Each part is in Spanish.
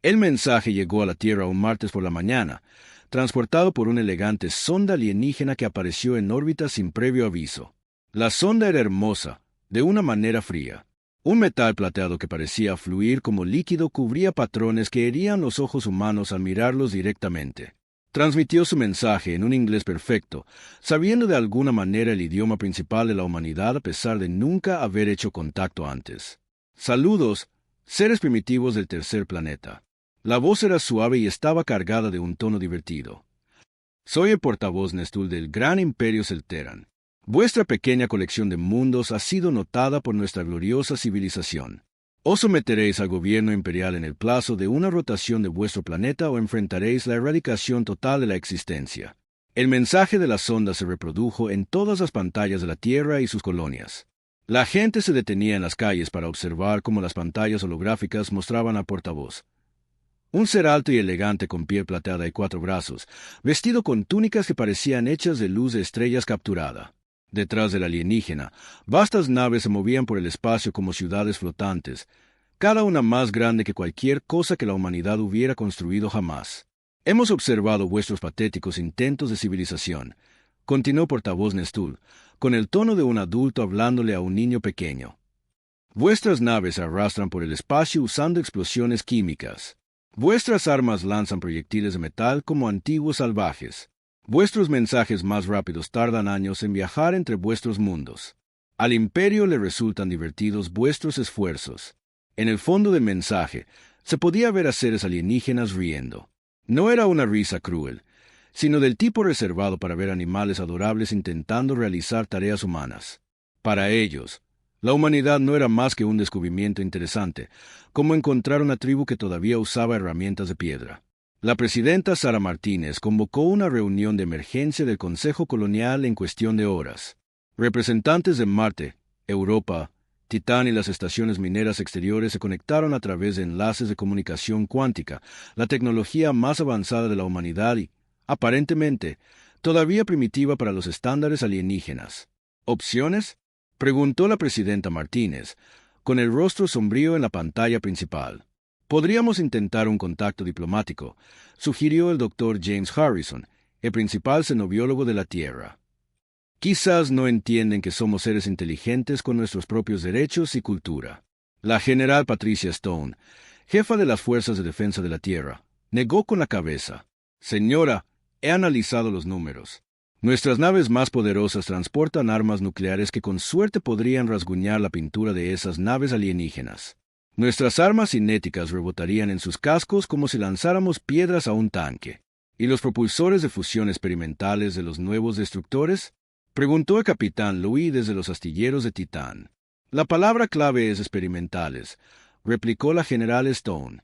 El mensaje llegó a la Tierra un martes por la mañana, transportado por una elegante sonda alienígena que apareció en órbita sin previo aviso. La sonda era hermosa, de una manera fría. Un metal plateado que parecía fluir como líquido cubría patrones que herían los ojos humanos al mirarlos directamente. Transmitió su mensaje en un inglés perfecto, sabiendo de alguna manera el idioma principal de la humanidad a pesar de nunca haber hecho contacto antes. Saludos, seres primitivos del tercer planeta. La voz era suave y estaba cargada de un tono divertido. Soy el portavoz Nestul del Gran Imperio Celteran. Vuestra pequeña colección de mundos ha sido notada por nuestra gloriosa civilización. Os someteréis al gobierno imperial en el plazo de una rotación de vuestro planeta o enfrentaréis la erradicación total de la existencia. El mensaje de la sonda se reprodujo en todas las pantallas de la Tierra y sus colonias. La gente se detenía en las calles para observar cómo las pantallas holográficas mostraban al portavoz. Un ser alto y elegante con piel plateada y 4 brazos, vestido con túnicas que parecían hechas de luz de estrellas capturada. Detrás del alienígena, vastas naves se movían por el espacio como ciudades flotantes, cada una más grande que cualquier cosa que la humanidad hubiera construido jamás. Hemos observado vuestros patéticos intentos de civilización, continuó portavoz Nestul, con el tono de un adulto hablándole a un niño pequeño. Vuestras naves se arrastran por el espacio usando explosiones químicas. Vuestras armas lanzan proyectiles de metal como antiguos salvajes. Vuestros mensajes más rápidos tardan años en viajar entre vuestros mundos. Al imperio le resultan divertidos vuestros esfuerzos. En el fondo del mensaje, se podía ver a seres alienígenas riendo. No era una risa cruel, sino del tipo reservado para ver animales adorables intentando realizar tareas humanas. Para ellos, la humanidad no era más que un descubrimiento interesante, como encontrar una tribu que todavía usaba herramientas de piedra. La presidenta Sara Martínez convocó una reunión de emergencia del Consejo Colonial en cuestión de horas. Representantes de Marte, Europa, Titán y las estaciones mineras exteriores se conectaron a través de enlaces de comunicación cuántica, la tecnología más avanzada de la humanidad y, aparentemente, todavía primitiva para los estándares alienígenas. ¿Opciones?, preguntó la presidenta Martínez, con el rostro sombrío en la pantalla principal. Podríamos intentar un contacto diplomático, sugirió el doctor James Harrison, el principal xenobiólogo de la Tierra. Quizás no entienden que somos seres inteligentes con nuestros propios derechos y cultura. La general Patricia Stone, jefa de las Fuerzas de Defensa de la Tierra, negó con la cabeza. Señora, he analizado los números. Nuestras naves más poderosas transportan armas nucleares que con suerte podrían rasguñar la pintura de esas naves alienígenas. Nuestras armas cinéticas rebotarían en sus cascos como si lanzáramos piedras a un tanque. ¿Y los propulsores de fusión experimentales de los nuevos destructores?, preguntó el capitán Louis desde los astilleros de Titán. La palabra clave es experimentales, replicó la general Stone.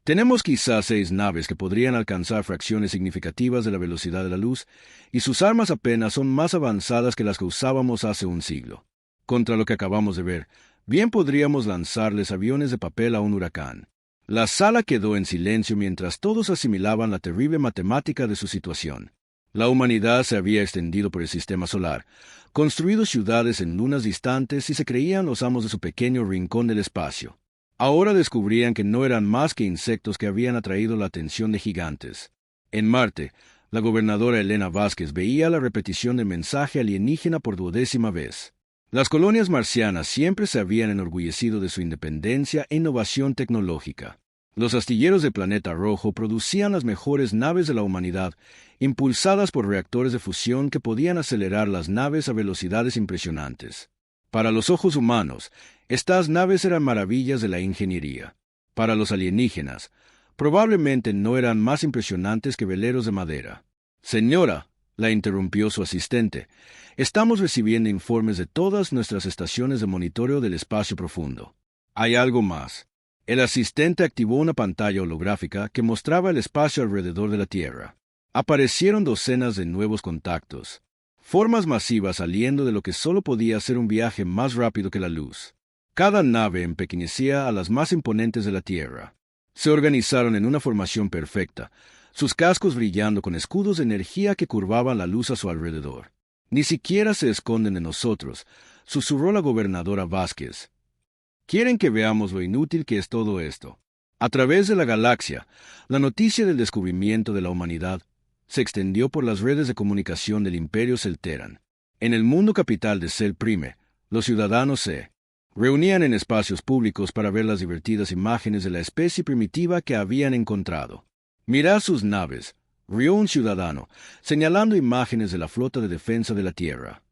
Tenemos quizás 6 naves que podrían alcanzar fracciones significativas de la velocidad de la luz, y sus armas apenas son más avanzadas que las que usábamos hace un siglo. Contra lo que acabamos de ver, bien podríamos lanzarles aviones de papel a un huracán. La sala quedó en silencio mientras todos asimilaban la terrible matemática de su situación. La humanidad se había extendido por el sistema solar, construido ciudades en lunas distantes y se creían los amos de su pequeño rincón del espacio. Ahora descubrían que no eran más que insectos que habían atraído la atención de gigantes. En Marte, la gobernadora Elena Vázquez veía la repetición del mensaje alienígena por 12ª vez. Las colonias marcianas siempre se habían enorgullecido de su independencia e innovación tecnológica. Los astilleros del planeta rojo producían las mejores naves de la humanidad, impulsadas por reactores de fusión que podían acelerar las naves a velocidades impresionantes. Para los ojos humanos, estas naves eran maravillas de la ingeniería. Para los alienígenas, probablemente no eran más impresionantes que veleros de madera. Señora, la interrumpió su asistente, estamos recibiendo informes de todas nuestras estaciones de monitoreo del espacio profundo. Hay algo más. El asistente activó una pantalla holográfica que mostraba el espacio alrededor de la Tierra. Aparecieron docenas de nuevos contactos. Formas masivas saliendo de lo que solo podía ser un viaje más rápido que la luz. Cada nave empequeñecía a las más imponentes de la Tierra. Se organizaron en una formación perfecta, sus cascos brillando con escudos de energía que curvaban la luz a su alrededor. Ni siquiera se esconden de nosotros, susurró la gobernadora Vázquez. ¿Quieren que veamos lo inútil que es todo esto? A través de la galaxia, la noticia del descubrimiento de la humanidad se extendió por las redes de comunicación del Imperio Celteran. En el mundo capital de Cel Prime, los ciudadanos se reunían en espacios públicos para ver las divertidas imágenes de la especie primitiva que habían encontrado. «Mirad sus naves», rió un ciudadano, señalando imágenes de la flota de defensa de la Tierra.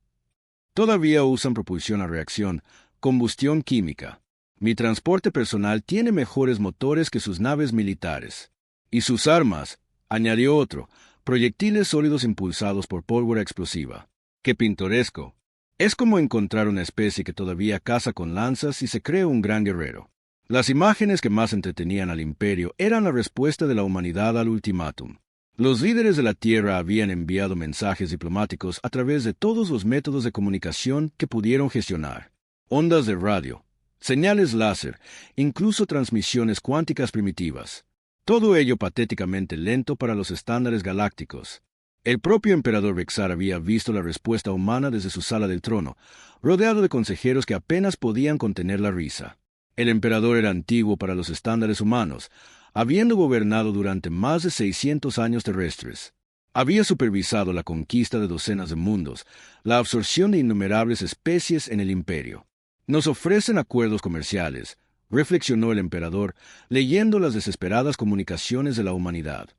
«Todavía usan propulsión a reacción, combustión química. Mi transporte personal tiene mejores motores que sus naves militares. Y sus armas», añadió otro, «proyectiles sólidos impulsados por pólvora explosiva. ¡Qué pintoresco! Es como encontrar una especie que todavía caza con lanzas y se cree un gran guerrero». Las imágenes que más entretenían al imperio eran la respuesta de la humanidad al ultimátum. Los líderes de la Tierra habían enviado mensajes diplomáticos a través de todos los métodos de comunicación que pudieron gestionar. Ondas de radio, señales láser, incluso transmisiones cuánticas primitivas. Todo ello patéticamente lento para los estándares galácticos. El propio emperador Vexar había visto la respuesta humana desde su sala del trono, rodeado de consejeros que apenas podían contener la risa. El emperador era antiguo para los estándares humanos, habiendo gobernado durante más de 600 años terrestres. Había supervisado la conquista de docenas de mundos, la absorción de innumerables especies en el imperio. «Nos ofrecen acuerdos comerciales», reflexionó el emperador, leyendo las desesperadas comunicaciones de la humanidad.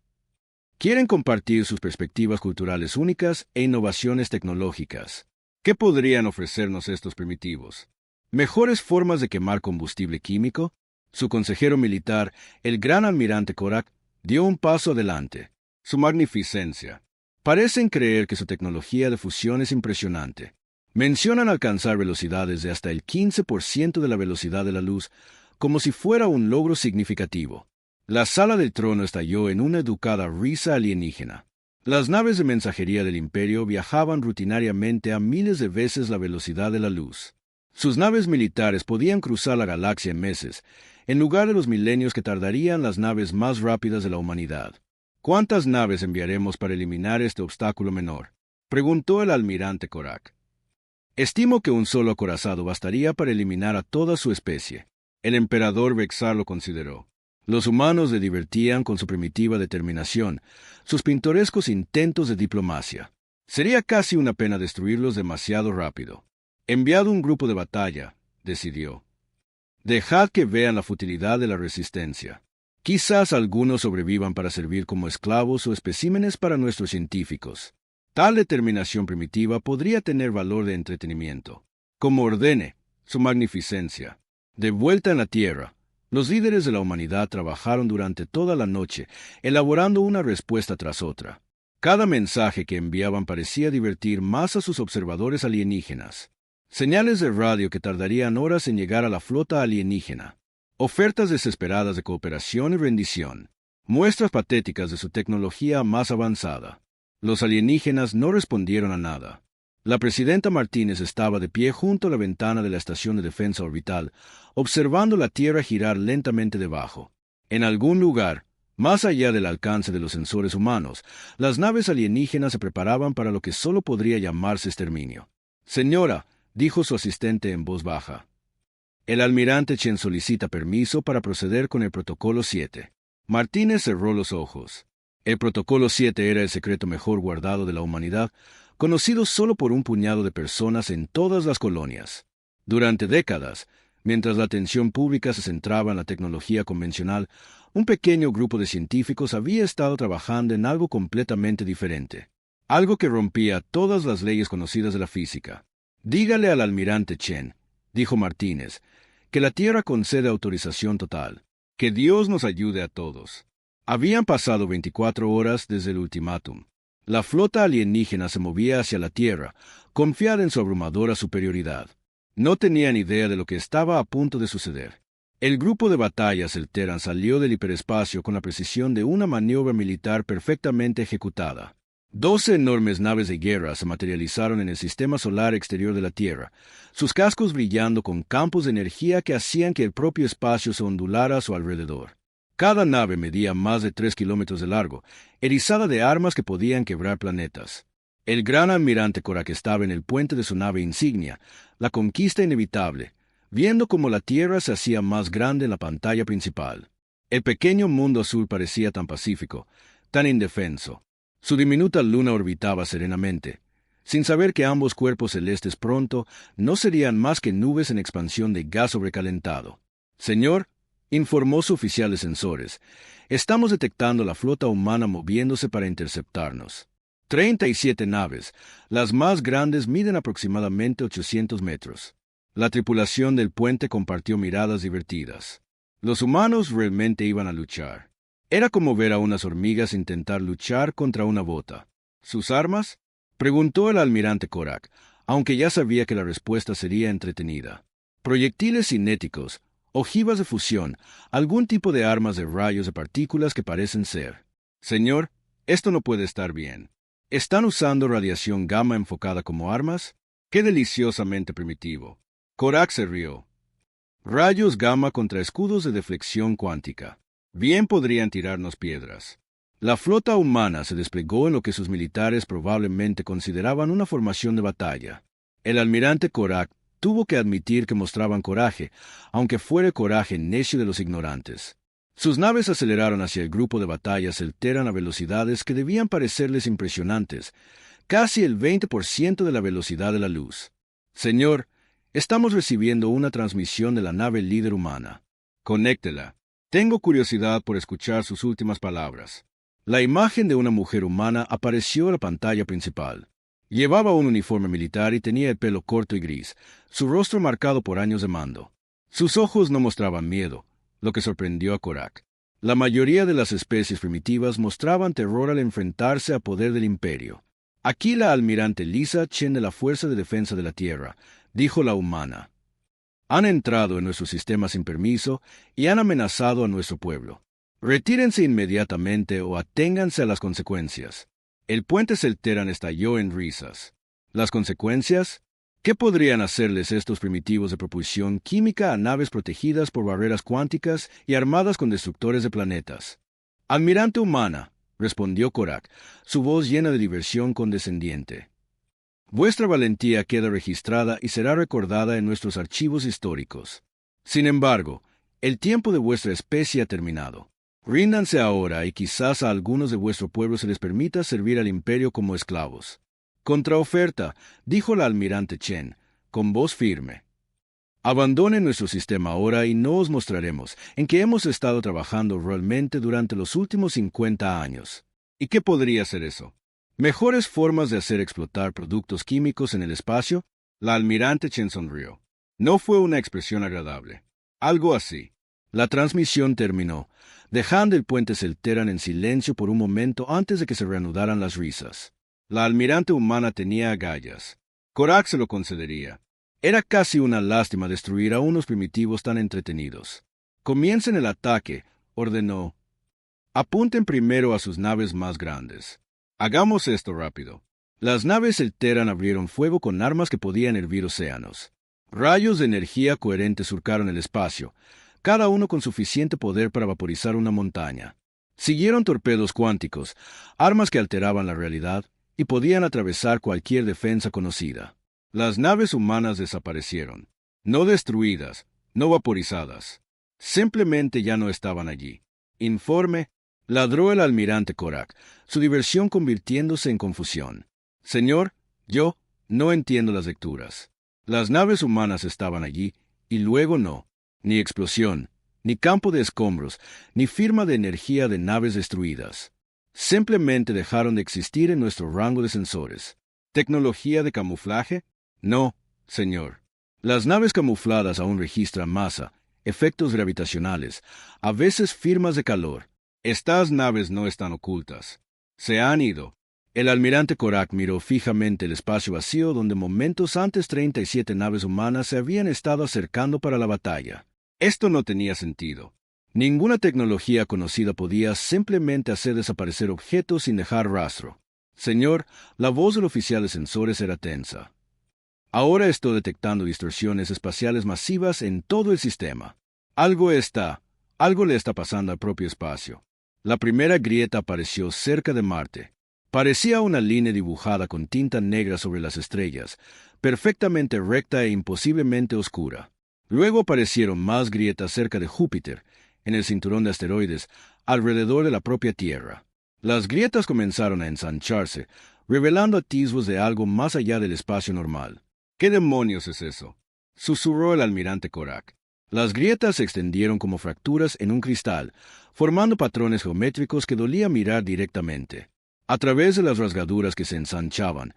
«Quieren compartir sus perspectivas culturales únicas e innovaciones tecnológicas. ¿Qué podrían ofrecernos estos primitivos? ¿Mejores formas de quemar combustible químico?» Su consejero militar, el gran almirante Korak, dio un paso adelante. «Su magnificencia. Parecen creer que su tecnología de fusión es impresionante. Mencionan alcanzar velocidades de hasta el 15% de la velocidad de la luz, como si fuera un logro significativo». La sala del trono estalló en una educada risa alienígena. Las naves de mensajería del imperio viajaban rutinariamente a miles de veces la velocidad de la luz. Sus naves militares podían cruzar la galaxia en meses, en lugar de los milenios que tardarían las naves más rápidas de la humanidad. «¿Cuántas naves enviaremos para eliminar este obstáculo menor?», preguntó el almirante Korak. «Estimo que un solo acorazado bastaría para eliminar a toda su especie». El emperador Vexar lo consideró. Los humanos le divertían con su primitiva determinación, sus pintorescos intentos de diplomacia. Sería casi una pena destruirlos demasiado rápido. «Enviado un grupo de batalla», decidió. «Dejad que vean la futilidad de la resistencia. Quizás algunos sobrevivan para servir como esclavos o especímenes para nuestros científicos. Tal determinación primitiva podría tener valor de entretenimiento. Como ordene, su magnificencia». De vuelta en la Tierra, los líderes de la humanidad trabajaron durante toda la noche, elaborando una respuesta tras otra. Cada mensaje que enviaban parecía divertir más a sus observadores alienígenas. Señales de radio que tardarían horas en llegar a la flota alienígena. Ofertas desesperadas de cooperación y rendición. Muestras patéticas de su tecnología más avanzada. Los alienígenas no respondieron a nada. La presidenta Martínez estaba de pie junto a la ventana de la estación de defensa orbital, observando la Tierra girar lentamente debajo. En algún lugar, más allá del alcance de los sensores humanos, las naves alienígenas se preparaban para lo que solo podría llamarse exterminio. «Señora», dijo su asistente en voz baja. «El almirante Chen solicita permiso para proceder con el Protocolo 7. Martínez cerró los ojos. El Protocolo 7 era el secreto mejor guardado de la humanidad, conocido solo por un puñado de personas en todas las colonias. Durante décadas, mientras la atención pública se centraba en la tecnología convencional, un pequeño grupo de científicos había estado trabajando en algo completamente diferente. Algo que rompía todas las leyes conocidas de la física. «Dígale al almirante Chen», dijo Martínez, «que la Tierra concede autorización total. Que Dios nos ayude a todos». Habían pasado 24 horas desde el ultimátum. La flota alienígena se movía hacia la Tierra, confiada en su abrumadora superioridad. No tenían idea de lo que estaba a punto de suceder. El grupo de batalla Celteran salió del hiperespacio con la precisión de una maniobra militar perfectamente ejecutada. 12 enormes naves de guerra se materializaron en el sistema solar exterior de la Tierra, sus cascos brillando con campos de energía que hacían que el propio espacio se ondulara a su alrededor. Cada nave medía más de 3 kilómetros de largo, erizada de armas que podían quebrar planetas. El gran almirante Korak estaba en el puente de su nave insignia, la conquista inevitable, viendo cómo la Tierra se hacía más grande en la pantalla principal. El pequeño mundo azul parecía tan pacífico, tan indefenso. Su diminuta luna orbitaba serenamente, sin saber que ambos cuerpos celestes pronto no serían más que nubes en expansión de gas sobrecalentado. Señor, informó su oficial de sensores, estamos detectando la flota humana moviéndose para interceptarnos. 37 naves, las más grandes miden aproximadamente 800 metros. La tripulación del puente compartió miradas divertidas. Los humanos realmente iban a luchar. Era como ver a unas hormigas intentar luchar contra una bota. ¿Sus armas? Preguntó el almirante Korak, aunque ya sabía que la respuesta sería entretenida. Proyectiles cinéticos, ojivas de fusión, algún tipo de armas de rayos de partículas que parecen ser. Señor, esto no puede estar bien. ¿Están usando radiación gamma enfocada como armas? ¡Qué deliciosamente primitivo! Korak se rió. Rayos gamma contra escudos de deflexión cuántica. Bien podrían tirarnos piedras. La flota humana se desplegó en lo que sus militares probablemente consideraban una formación de batalla. El almirante Korak tuvo que admitir que mostraban coraje, aunque fuera el coraje necio de los ignorantes. Sus naves aceleraron hacia el grupo de batalla Celteran a velocidades que debían parecerles impresionantes, casi el 20% de la velocidad de la luz. Señor, estamos recibiendo una transmisión de la nave líder humana. Conéctela. Tengo curiosidad por escuchar sus últimas palabras. La imagen de una mujer humana apareció en la pantalla principal. Llevaba un uniforme militar y tenía el pelo corto y gris, su rostro marcado por años de mando. Sus ojos no mostraban miedo, lo que sorprendió a Korak. La mayoría de las especies primitivas mostraban terror al enfrentarse al poder del imperio. Aquí la almirante Lisa Chen de la Fuerza de Defensa de la Tierra, dijo la humana. Han entrado en nuestro sistema sin permiso y han amenazado a nuestro pueblo. Retírense inmediatamente o aténganse a las consecuencias. El puente Celteran estalló en risas. ¿Las consecuencias? ¿Qué podrían hacerles estos primitivos de propulsión química a naves protegidas por barreras cuánticas y armadas con destructores de planetas? Almirante humana, respondió Korak, su voz llena de diversión condescendiente. Vuestra valentía queda registrada y será recordada en nuestros archivos históricos. Sin embargo, el tiempo de vuestra especie ha terminado. Ríndanse ahora y quizás a algunos de vuestro pueblo se les permita servir al imperio como esclavos. Contraoferta, dijo la almirante Chen, con voz firme. Abandonen nuestro sistema ahora y no os mostraremos en qué hemos estado trabajando realmente durante los últimos 50 años. ¿Y qué podría ser eso? ¿Mejores formas de hacer explotar productos químicos en el espacio? La almirante Chen sonrió. No fue una expresión agradable. Algo así. La transmisión terminó, dejando el puente Celteran en silencio por un momento antes de que se reanudaran las risas. La almirante humana tenía agallas. Korak se lo concedería. Era casi una lástima destruir a unos primitivos tan entretenidos. Comiencen el ataque, ordenó. Apunten primero a sus naves más grandes. Hagamos esto rápido. Las naves Celteran abrieron fuego con armas que podían hervir océanos. Rayos de energía coherente surcaron el espacio, cada uno con suficiente poder para vaporizar una montaña. Siguieron torpedos cuánticos, armas que alteraban la realidad y podían atravesar cualquier defensa conocida. Las naves humanas desaparecieron, no destruidas, no vaporizadas. Simplemente ya no estaban allí. Informe, ladró el almirante Korak, su diversión convirtiéndose en confusión. Señor, yo no entiendo las lecturas. Las naves humanas estaban allí, y luego no. Ni explosión, ni campo de escombros, ni firma de energía de naves destruidas. Simplemente dejaron de existir en nuestro rango de sensores. ¿Tecnología de camuflaje? No, señor. Las naves camufladas aún registran masa, efectos gravitacionales, a veces firmas de calor. Estas naves no están ocultas. Se han ido. El almirante Korak miró fijamente el espacio vacío donde momentos antes 37 naves humanas se habían estado acercando para la batalla. Esto no tenía sentido. Ninguna tecnología conocida podía simplemente hacer desaparecer objetos sin dejar rastro. Señor, la voz del oficial de sensores era tensa. Ahora estoy detectando distorsiones espaciales masivas en todo el sistema. Algo le está pasando al propio espacio. La primera grieta apareció cerca de Marte. Parecía una línea dibujada con tinta negra sobre las estrellas, perfectamente recta e imposiblemente oscura. Luego aparecieron más grietas cerca de Júpiter, en el cinturón de asteroides, alrededor de la propia Tierra. Las grietas comenzaron a ensancharse, revelando atisbos de algo más allá del espacio normal. ¿Qué demonios es eso?, susurró el almirante Korak. Las grietas se extendieron como fracturas en un cristal, formando patrones geométricos que dolía mirar directamente. A través de las rasgaduras que se ensanchaban,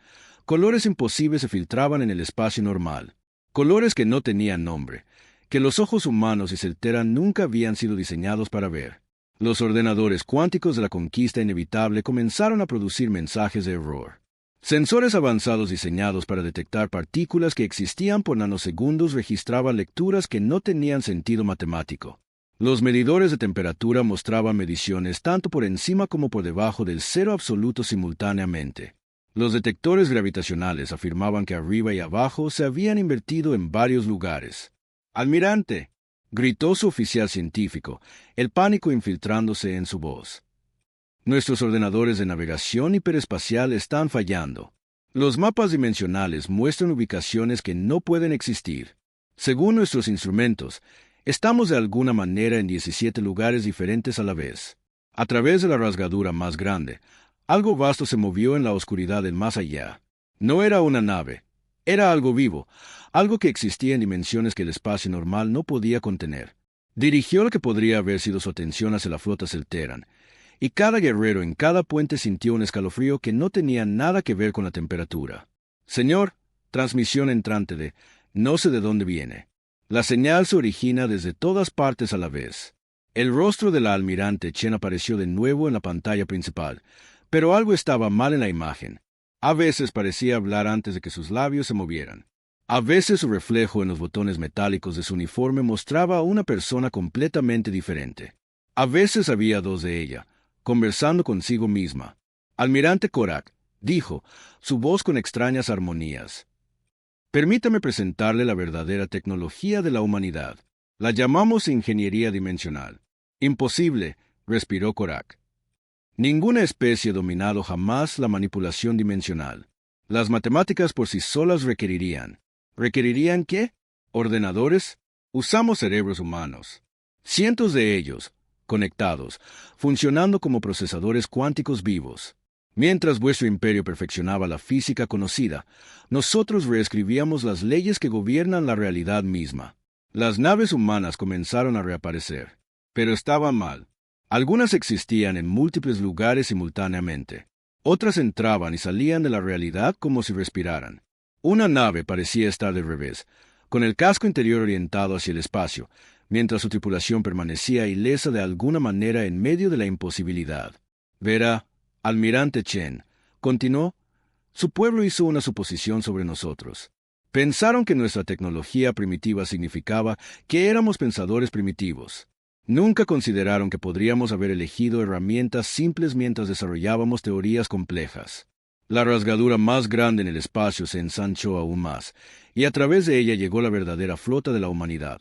colores imposibles se filtraban en el espacio normal. Colores que no tenían nombre, que los ojos humanos y Selteran nunca habían sido diseñados para ver. Los ordenadores cuánticos de la conquista inevitable comenzaron a producir mensajes de error. Sensores avanzados diseñados para detectar partículas que existían por nanosegundos registraban lecturas que no tenían sentido matemático. Los medidores de temperatura mostraban mediciones tanto por encima como por debajo del cero absoluto simultáneamente. Los detectores gravitacionales afirmaban que arriba y abajo se habían invertido en varios lugares. «¡Almirante!», gritó su oficial científico, el pánico infiltrándose en su voz. «Nuestros ordenadores de navegación hiperespacial están fallando. Los mapas dimensionales muestran ubicaciones que no pueden existir. Según nuestros instrumentos, estamos de alguna manera en 17 lugares diferentes a la vez». A través de la rasgadura más grande, algo vasto se movió en la oscuridad del más allá. No era una nave, era algo vivo, algo que existía en dimensiones que el espacio normal no podía contener. Dirigió lo que podría haber sido su atención hacia la flota Selteran, y cada guerrero en cada puente sintió un escalofrío que no tenía nada que ver con la temperatura. «Señor, transmisión entrante de no sé de dónde viene. La señal se origina desde todas partes a la vez». El rostro de la almirante Chen apareció de nuevo en la pantalla principal, pero algo estaba mal en la imagen. A veces parecía hablar antes de que sus labios se movieran. A veces su reflejo en los botones metálicos de su uniforme mostraba a una persona completamente diferente. A veces había dos de ella, conversando consigo misma. «Almirante Korak», dijo, su voz con extrañas armonías. «Permítame presentarle la verdadera tecnología de la humanidad. La llamamos ingeniería dimensional». «Imposible», respiró Korak. «Ninguna especie ha dominado jamás la manipulación dimensional. Las matemáticas por sí solas requerirían. ¿Requerirían qué? ¿Ordenadores? Usamos cerebros humanos. Cientos de ellos, conectados, funcionando como procesadores cuánticos vivos. Mientras vuestro imperio perfeccionaba la física conocida, nosotros reescribíamos las leyes que gobiernan la realidad misma. Las naves humanas comenzaron a reaparecer, pero estaban mal. Algunas existían en múltiples lugares simultáneamente. Otras entraban y salían de la realidad como si respiraran. Una nave parecía estar del revés, con el casco interior orientado hacia el espacio, mientras su tripulación permanecía ilesa de alguna manera en medio de la imposibilidad. «Verá, almirante Chen», continuó, «su pueblo hizo una suposición sobre nosotros. Pensaron que nuestra tecnología primitiva significaba que éramos pensadores primitivos. Nunca consideraron que podríamos haber elegido herramientas simples mientras desarrollábamos teorías complejas. La rasgadura más grande en el espacio se ensanchó aún más, y a través de ella llegó la verdadera flota de la humanidad.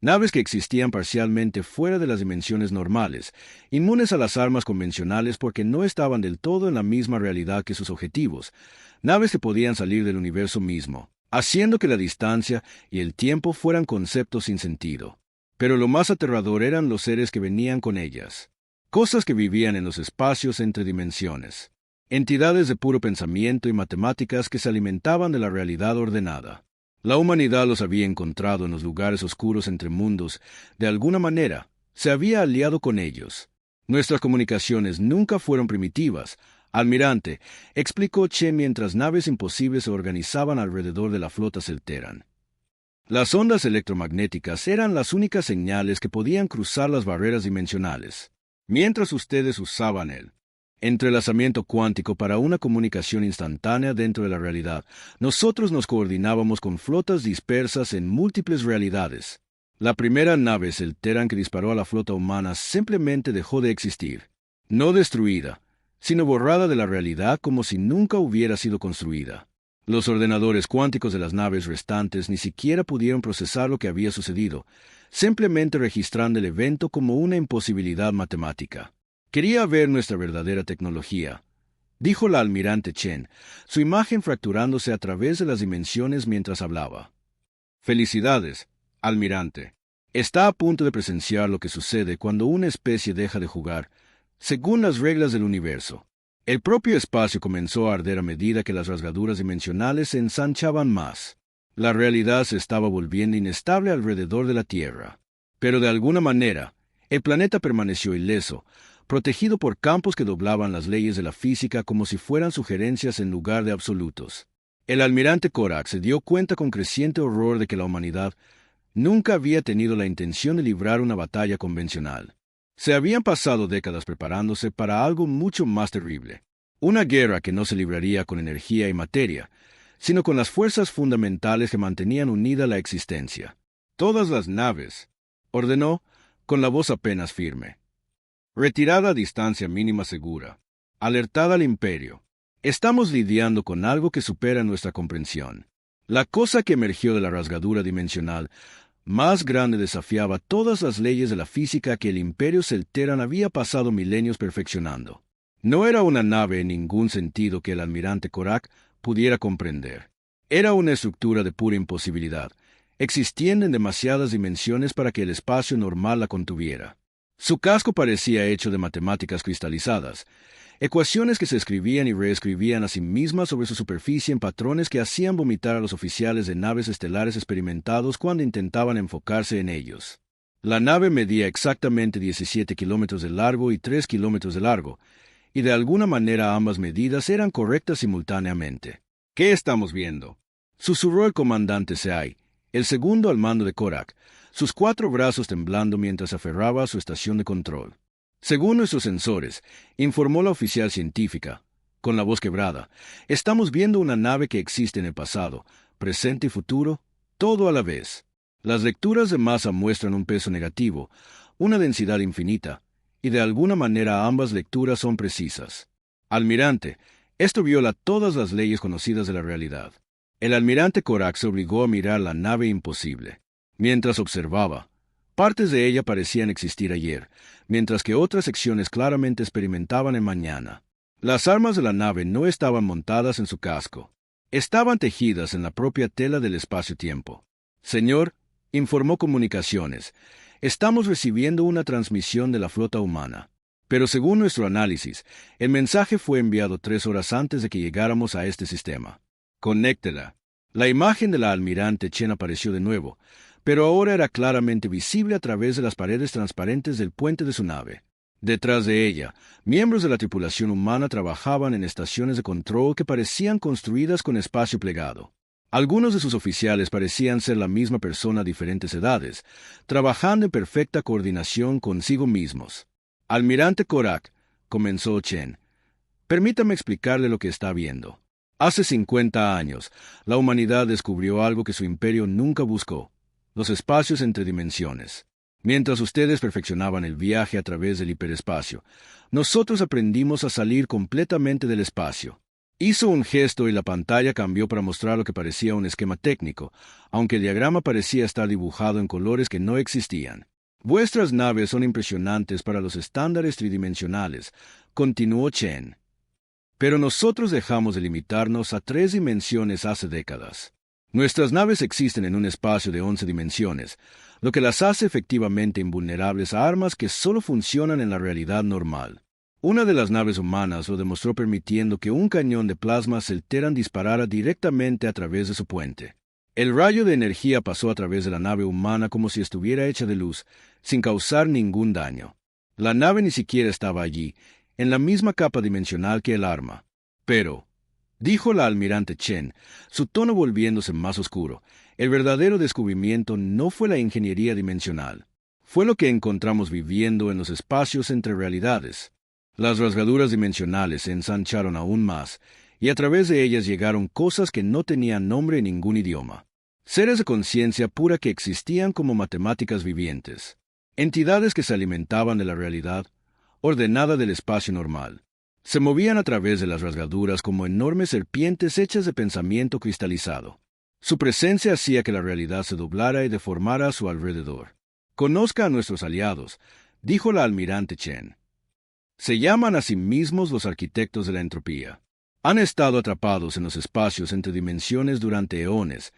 Naves que existían parcialmente fuera de las dimensiones normales, inmunes a las armas convencionales porque no estaban del todo en la misma realidad que sus objetivos, naves que podían salir del universo mismo, haciendo que la distancia y el tiempo fueran conceptos sin sentido. Pero lo más aterrador eran los seres que venían con ellas, cosas que vivían en los espacios entre dimensiones, entidades de puro pensamiento y matemáticas que se alimentaban de la realidad ordenada. La humanidad los había encontrado en los lugares oscuros entre mundos, de alguna manera, se había aliado con ellos. Nuestras comunicaciones nunca fueron primitivas, almirante, explicó Chen mientras naves imposibles se organizaban alrededor de la flota Selteran. Las ondas electromagnéticas eran las únicas señales que podían cruzar las barreras dimensionales. Mientras ustedes usaban el entrelazamiento cuántico para una comunicación instantánea dentro de la realidad, nosotros nos coordinábamos con flotas dispersas en múltiples realidades. La primera nave Selteran que disparó a la flota humana simplemente dejó de existir, no destruida, sino borrada de la realidad como si nunca hubiera sido construida. Los ordenadores cuánticos de las naves restantes ni siquiera pudieron procesar lo que había sucedido, simplemente registrando el evento como una imposibilidad matemática. «Quería ver nuestra verdadera tecnología», dijo la almirante Chen, su imagen fracturándose a través de las dimensiones mientras hablaba. «Felicidades, almirante. Está a punto de presenciar lo que sucede cuando una especie deja de jugar, según las reglas del universo. El propio espacio comenzó a arder a medida que las rasgaduras dimensionales se ensanchaban más. La realidad se estaba volviendo inestable alrededor de la Tierra. Pero de alguna manera, el planeta permaneció ileso, protegido por campos que doblaban las leyes de la física como si fueran sugerencias en lugar de absolutos. El almirante Korak se dio cuenta con creciente horror de que la humanidad nunca había tenido la intención de librar una batalla convencional. Se habían pasado décadas preparándose para algo mucho más terrible. Una guerra que no se libraría con energía y materia, sino con las fuerzas fundamentales que mantenían unida la existencia. Todas las naves, ordenó, con la voz apenas firme. Retirada a distancia mínima segura. Alertada al imperio. Estamos lidiando con algo que supera nuestra comprensión. La cosa que emergió de la rasgadura dimensional más grande desafiaba todas las leyes de la física que el imperio Selteran había pasado milenios perfeccionando. No era una nave en ningún sentido que el almirante Korak pudiera comprender. Era una estructura de pura imposibilidad, existiendo en demasiadas dimensiones para que el espacio normal la contuviera. Su casco parecía hecho de matemáticas cristalizadas, ecuaciones que se escribían y reescribían a sí mismas sobre su superficie en patrones que hacían vomitar a los oficiales de naves estelares experimentados cuando intentaban enfocarse en ellos. La nave medía exactamente 17 kilómetros de largo y 3 kilómetros de largo, y de alguna manera ambas medidas eran correctas simultáneamente. ¿Qué estamos viendo?, susurró el comandante Seay, el segundo al mando de Korak, sus 4 brazos temblando mientras se aferraba a su estación de control. Según nuestros sensores, informó la oficial científica, con la voz quebrada, estamos viendo una nave que existe en el pasado, presente y futuro, todo a la vez. Las lecturas de masa muestran un peso negativo, una densidad infinita, y de alguna manera ambas lecturas son precisas. Almirante, esto viola todas las leyes conocidas de la realidad. El almirante Korak se obligó a mirar la nave imposible. Mientras observaba, partes de ella parecían existir ayer, mientras que otras secciones claramente experimentaban el mañana. Las armas de la nave no estaban montadas en su casco. Estaban tejidas en la propia tela del espacio-tiempo. Señor, informó Comunicaciones, estamos recibiendo una transmisión de la flota humana. Pero según nuestro análisis, el mensaje fue enviado 3 horas antes de que llegáramos a este sistema. Conéctela. La imagen de la almirante Chen apareció de nuevo, pero ahora era claramente visible a través de las paredes transparentes del puente de su nave. Detrás de ella, miembros de la tripulación humana trabajaban en estaciones de control que parecían construidas con espacio plegado. Algunos de sus oficiales parecían ser la misma persona a diferentes edades, trabajando en perfecta coordinación consigo mismos. Almirante Korak, comenzó Chen, permítame explicarle lo que está viendo. Hace 50 años, la humanidad descubrió algo que su imperio nunca buscó: los espacios entre dimensiones. Mientras ustedes perfeccionaban el viaje a través del hiperespacio, nosotros aprendimos a salir completamente del espacio. Hizo un gesto y la pantalla cambió para mostrar lo que parecía un esquema técnico, aunque el diagrama parecía estar dibujado en colores que no existían. Vuestras naves son impresionantes para los estándares tridimensionales, continuó Chen. Pero nosotros dejamos de limitarnos a 3 dimensiones hace décadas. Nuestras naves existen en un espacio de 11 dimensiones, lo que las hace efectivamente invulnerables a armas que solo funcionan en la realidad normal. Una de las naves humanas lo demostró permitiendo que un cañón de plasma Selteran disparara directamente a través de su puente. El rayo de energía pasó a través de la nave humana como si estuviera hecha de luz, sin causar ningún daño. La nave ni siquiera estaba allí, en la misma capa dimensional que el arma. Pero, dijo la almirante Chen, su tono volviéndose más oscuro, el verdadero descubrimiento no fue la ingeniería dimensional. Fue lo que encontramos viviendo en los espacios entre realidades. Las rasgaduras dimensionales se ensancharon aún más, y a través de ellas llegaron cosas que no tenían nombre en ningún idioma. Seres de conciencia pura que existían como matemáticas vivientes. Entidades que se alimentaban de la realidad ordenada del espacio normal. Se movían a través de las rasgaduras como enormes serpientes hechas de pensamiento cristalizado. Su presencia hacía que la realidad se doblara y deformara a su alrededor. Conozca a nuestros aliados, dijo la almirante Chen. Se llaman a sí mismos los arquitectos de la entropía. Han estado atrapados en los espacios entre dimensiones durante eones,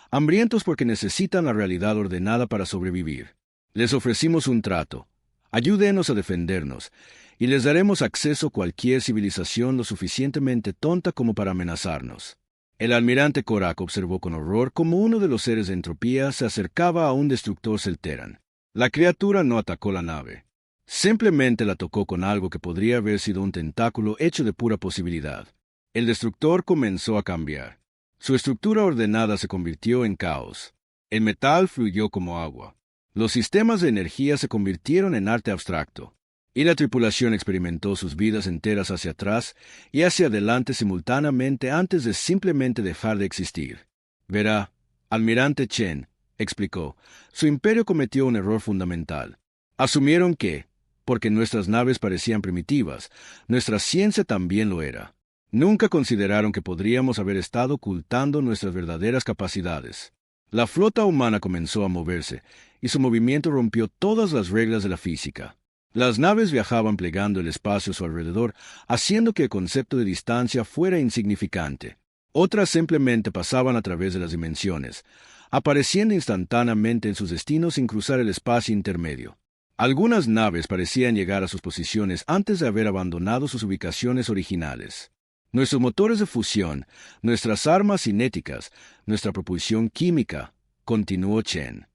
hambrientos porque necesitan la realidad ordenada para sobrevivir. Les ofrecimos un trato. Ayúdenos a defendernos, y les daremos acceso a cualquier civilización lo suficientemente tonta como para amenazarnos. El almirante Korak observó con horror cómo uno de los seres de entropía se acercaba a un destructor Selteran. La criatura no atacó la nave. Simplemente la tocó con algo que podría haber sido un tentáculo hecho de pura posibilidad. El destructor comenzó a cambiar. Su estructura ordenada se convirtió en caos. El metal fluyó como agua. Los sistemas de energía se convirtieron en arte abstracto. Y la tripulación experimentó sus vidas enteras hacia atrás y hacia adelante simultáneamente antes de simplemente dejar de existir. Verá, almirante Chen, explicó, su imperio cometió un error fundamental. Asumieron que, porque nuestras naves parecían primitivas, nuestra ciencia también lo era. Nunca consideraron que podríamos haber estado ocultando nuestras verdaderas capacidades. La flota humana comenzó a moverse, y su movimiento rompió todas las reglas de la física. Las naves viajaban plegando el espacio a su alrededor, haciendo que el concepto de distancia fuera insignificante. Otras simplemente pasaban a través de las dimensiones, apareciendo instantáneamente en sus destinos sin cruzar el espacio intermedio. Algunas naves parecían llegar a sus posiciones antes de haber abandonado sus ubicaciones originales. Nuestros motores de fusión, nuestras armas cinéticas, nuestra propulsión química, continuó Chen.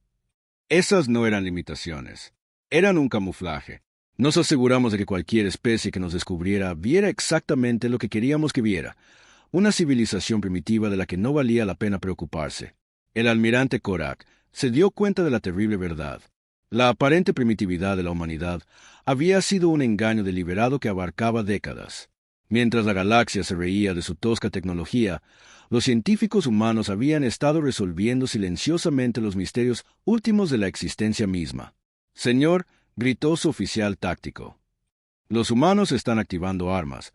Esas no eran limitaciones. Eran un camuflaje. Nos aseguramos de que cualquier especie que nos descubriera viera exactamente lo que queríamos que viera, una civilización primitiva de la que no valía la pena preocuparse. El almirante Korak se dio cuenta de la terrible verdad. La aparente primitividad de la humanidad había sido un engaño deliberado que abarcaba décadas. Mientras la galaxia se reía de su tosca tecnología, los científicos humanos habían estado resolviendo silenciosamente los misterios últimos de la existencia misma. Señor, gritó su oficial táctico. Los humanos están activando armas,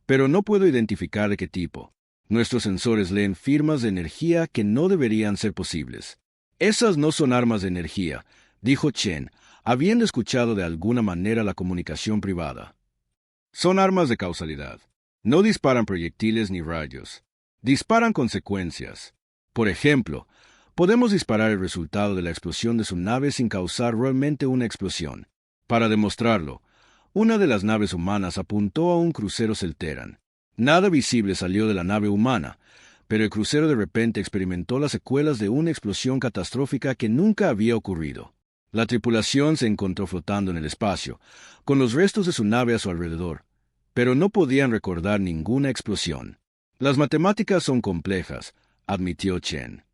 pero no puedo identificar de qué tipo. Nuestros sensores leen firmas de energía que no deberían ser posibles. Esas no son armas de energía, dijo Chen, habiendo escuchado de alguna manera la comunicación privada. Son armas de causalidad. No disparan proyectiles ni rayos. Disparan consecuencias. Por ejemplo, podemos disparar el resultado de la explosión de su nave sin causar realmente una explosión. Para demostrarlo, una de las naves humanas apuntó a un crucero Selteran. Nada visible salió de la nave humana, pero el crucero de repente experimentó las secuelas de una explosión catastrófica que nunca había ocurrido. La tripulación se encontró flotando en el espacio, con los restos de su nave a su alrededor, pero no podían recordar ninguna explosión. Las matemáticas son complejas, admitió Chen.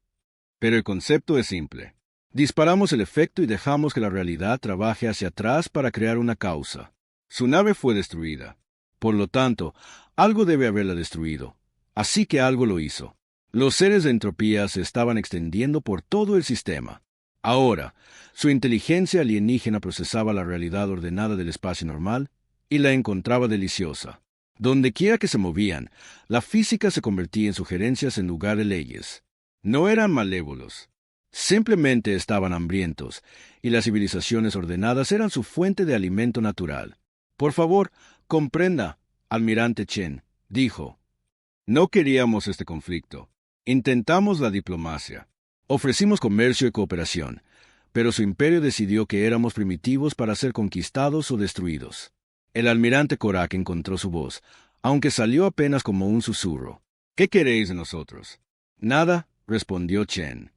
Pero el concepto es simple. Disparamos el efecto y dejamos que la realidad trabaje hacia atrás para crear una causa. Su nave fue destruida. Por lo tanto, algo debe haberla destruido. Así que algo lo hizo. Los seres de entropía se estaban extendiendo por todo el sistema. Ahora, su inteligencia alienígena procesaba la realidad ordenada del espacio normal y la encontraba deliciosa. Dondequiera que se movían, la física se convertía en sugerencias en lugar de leyes. No eran malévolos. Simplemente estaban hambrientos, y las civilizaciones ordenadas eran su fuente de alimento natural. Por favor, comprenda, almirante Chen, dijo. No queríamos este conflicto. Intentamos la diplomacia. Ofrecimos comercio y cooperación, pero su imperio decidió que éramos primitivos para ser conquistados o destruidos. El almirante Korak encontró su voz, aunque salió apenas como un susurro. ¿Qué queréis de nosotros? Nada, respondió Chen.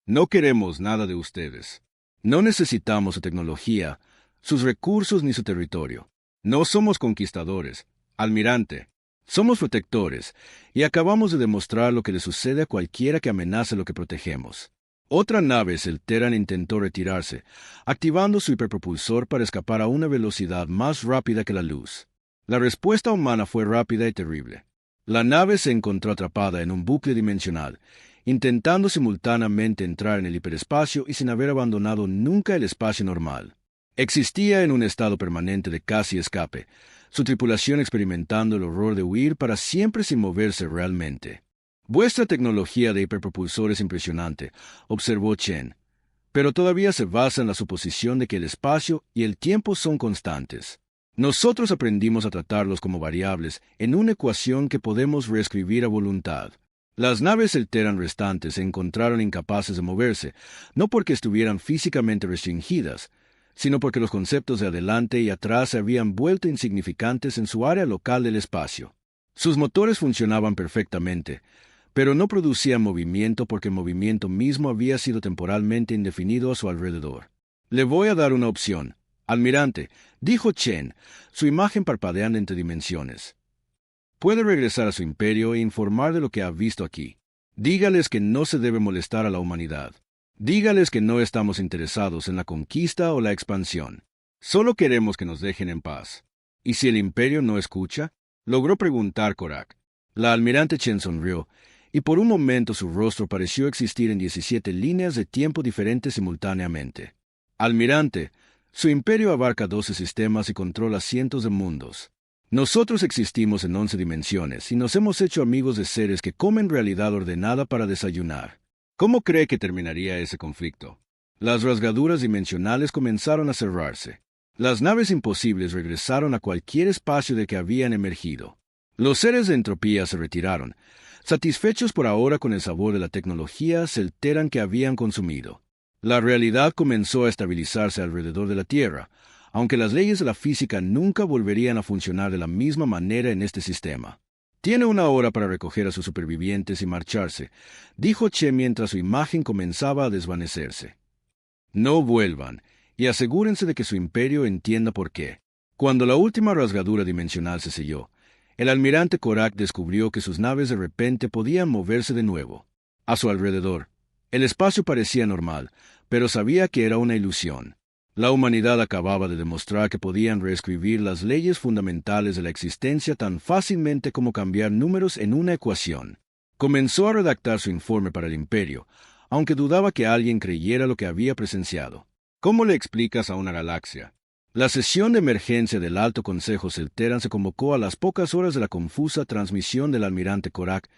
No queremos nada de ustedes. No necesitamos su tecnología, sus recursos ni su territorio. No somos conquistadores, almirante. Somos protectores, y acabamos de demostrar lo que le sucede a cualquiera que amenace lo que protegemos. Otra nave Selteran intentó retirarse, activando su hiperpropulsor para escapar a una velocidad más rápida que la luz. La respuesta humana fue rápida y terrible. La nave se encontró atrapada en un bucle dimensional, intentando simultáneamente entrar en el hiperespacio y sin haber abandonado nunca el espacio normal. Existía en un estado permanente de casi escape, su tripulación experimentando el horror de huir para siempre sin moverse realmente. Vuestra tecnología de hiperpropulsor es impresionante, observó Chen, pero todavía se basa en la suposición de que el espacio y el tiempo son constantes. Nosotros aprendimos a tratarlos como variables en una ecuación que podemos reescribir a voluntad. Las naves Elteran restantes se encontraron incapaces de moverse, no porque estuvieran físicamente restringidas, sino porque los conceptos de adelante y atrás se habían vuelto insignificantes en su área local del espacio. Sus motores funcionaban perfectamente, pero no producían movimiento porque el movimiento mismo había sido temporalmente indefinido a su alrededor. Le voy a dar una opción. Almirante, dijo Chen, su imagen parpadeando entre dimensiones. Puede regresar a su imperio e informar de lo que ha visto aquí. Dígales que no se debe molestar a la humanidad. Dígales que no estamos interesados en la conquista o la expansión. Solo queremos que nos dejen en paz. ¿Y si el imperio no escucha? Logró preguntar Korak. La almirante Chen sonrió, y por un momento su rostro pareció existir en 17 líneas de tiempo diferentes simultáneamente. Almirante, su imperio abarca 12 sistemas y controla cientos de mundos. Nosotros existimos en 11 dimensiones y nos hemos hecho amigos de seres que comen realidad ordenada para desayunar. ¿Cómo cree que terminaría ese conflicto? Las rasgaduras dimensionales comenzaron a cerrarse. Las naves imposibles regresaron a cualquier espacio de que habían emergido. Los seres de entropía se retiraron, satisfechos por ahora con el sabor de la tecnología Elteran que habían consumido. La realidad comenzó a estabilizarse alrededor de la Tierra, aunque las leyes de la física nunca volverían a funcionar de la misma manera en este sistema. Tiene una hora para recoger a sus supervivientes y marcharse, dijo Che mientras su imagen comenzaba a desvanecerse. No vuelvan, y asegúrense de que su imperio entienda por qué. Cuando la última rasgadura dimensional se selló, el almirante Korak descubrió que sus naves de repente podían moverse de nuevo. A su alrededor, el espacio parecía normal, pero sabía que era una ilusión. La humanidad acababa de demostrar que podían reescribir las leyes fundamentales de la existencia tan fácilmente como cambiar números en una ecuación. Comenzó a redactar su informe para el imperio, aunque dudaba que alguien creyera lo que había presenciado. ¿Cómo le explicas a una galaxia? La sesión de emergencia del Alto Consejo Elteran se convocó a las pocas horas de la confusa transmisión del almirante Korak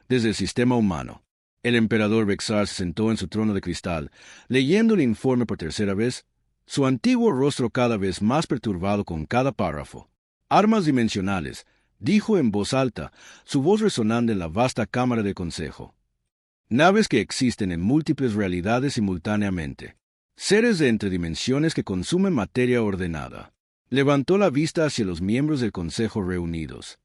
desde el sistema humano. El emperador Vexar se sentó en su trono de cristal, leyendo el informe por tercera vez, su antiguo rostro cada vez más perturbado con cada párrafo. Armas dimensionales, dijo en voz alta, su voz resonando en la vasta cámara del consejo. Naves que existen en múltiples realidades simultáneamente. Seres de entre dimensiones que consumen materia ordenada. Levantó la vista hacia los miembros del consejo reunidos.